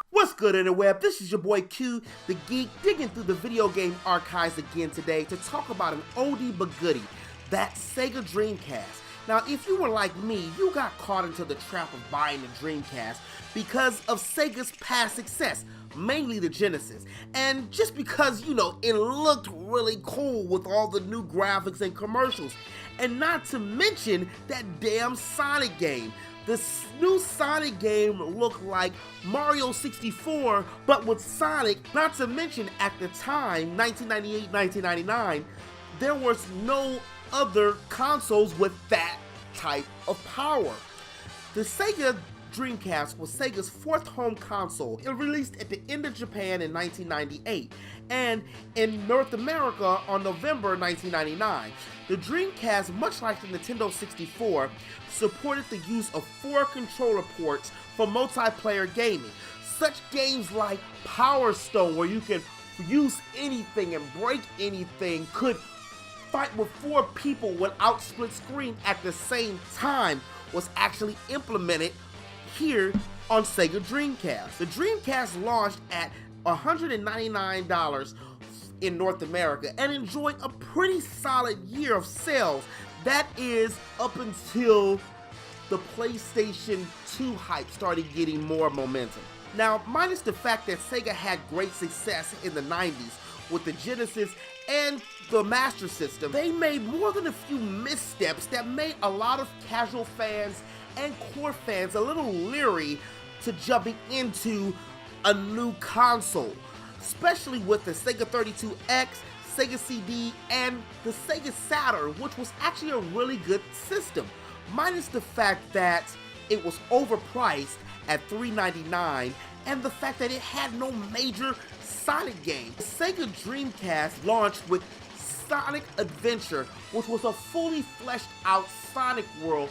What's good, interweb? This is your boy Q, the geek, digging through the video game archives again today to talk about an oldie but goodie, that Sega Dreamcast. Now, if you were like me, you got caught into the trap of buying the Dreamcast because of Sega's past success, mainly the Genesis, and just because, it looked really cool with all the new graphics and commercials, and not to mention that damn Sonic game. This new Sonic game looked like Mario 64, but with Sonic. Not to mention, at the time, 1998, 1999, there was no other consoles with that type of power. The Sega Dreamcast was Sega's fourth home console. It released at the end of Japan in 1998 and in North America on November 1999. The Dreamcast, much like the Nintendo 64, supported the use of 4 controller ports for multiplayer gaming. Such games like Power Stone, where you can use anything and break anything, could fight with 4 people without split screen at the same time, was actually implemented here on Sega Dreamcast. The Dreamcast launched at $199 in North America and enjoyed a pretty solid year of sales. That is up until the PlayStation 2 hype started getting more momentum. Now, minus the fact that Sega had great success in the 90s with the Genesis and the Master System, they made more than a few missteps that made a lot of casual fans and core fans a little leery to jumping into a new console, especially with the Sega 32X, Sega CD, and the Sega Saturn, which was actually a really good system, minus the fact that it was overpriced at $399 and the fact that it had no major Sonic game. The Sega Dreamcast launched with Sonic Adventure, which was a fully fleshed out Sonic world.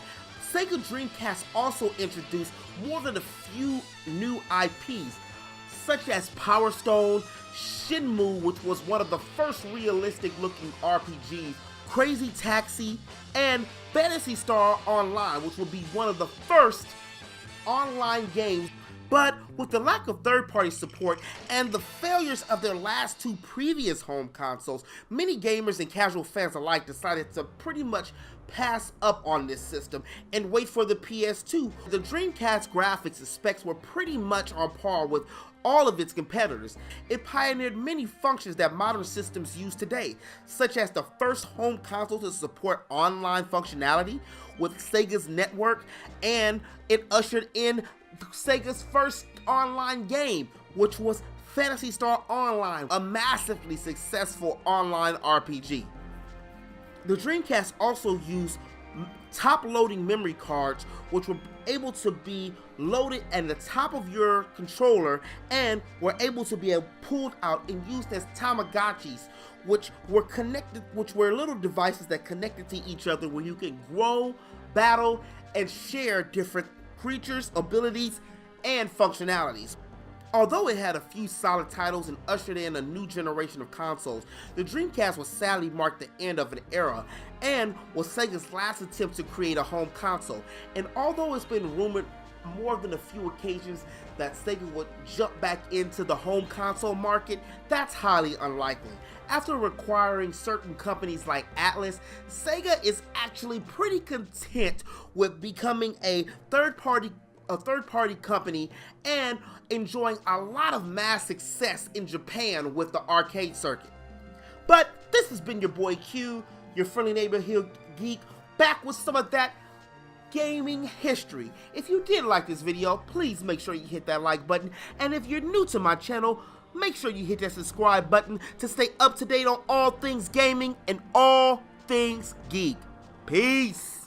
Sega Dreamcast also introduced more than a few new IPs, such as Power Stone, Shenmue, which was one of the first realistic looking RPGs, Crazy Taxi, and Phantasy Star Online, which will be one of the first online games. But with the lack of third-party support and the failures of their last 2 previous home consoles, many gamers and casual fans alike decided to pretty much pass up on this system and wait for the PS2. The Dreamcast graphics and specs were pretty much on par with all of its competitors. It pioneered many functions that modern systems use today, such as the first home console to support online functionality with Sega's network, and it ushered in Sega's first online game, which was Phantasy Star Online, a massively successful online RPG. The Dreamcast also used top-loading memory cards, which were able to be loaded at the top of your controller and were able to be pulled out and used as Tamagotchis, which were little devices that connected to each other where you can grow, battle, and share different creatures, abilities, and functionalities. Although it had a few solid titles and ushered in a new generation of consoles, the Dreamcast was sadly marked the end of an era and was Sega's last attempt to create a home console. And although it's been rumored more than a few occasions that Sega would jump back into the home console market, that's highly unlikely. After requiring certain companies like Atlas, Sega is actually pretty content with becoming a third-party company and enjoying a lot of mass success in Japan with the arcade circuit. But this has been your boy Q, your friendly neighborhood geek, back with some of that gaming history. If you did like this video, please make sure you hit that like button, and if you're new to my channel, make sure you hit that subscribe button to stay up to date on all things gaming and all things geek. Peace!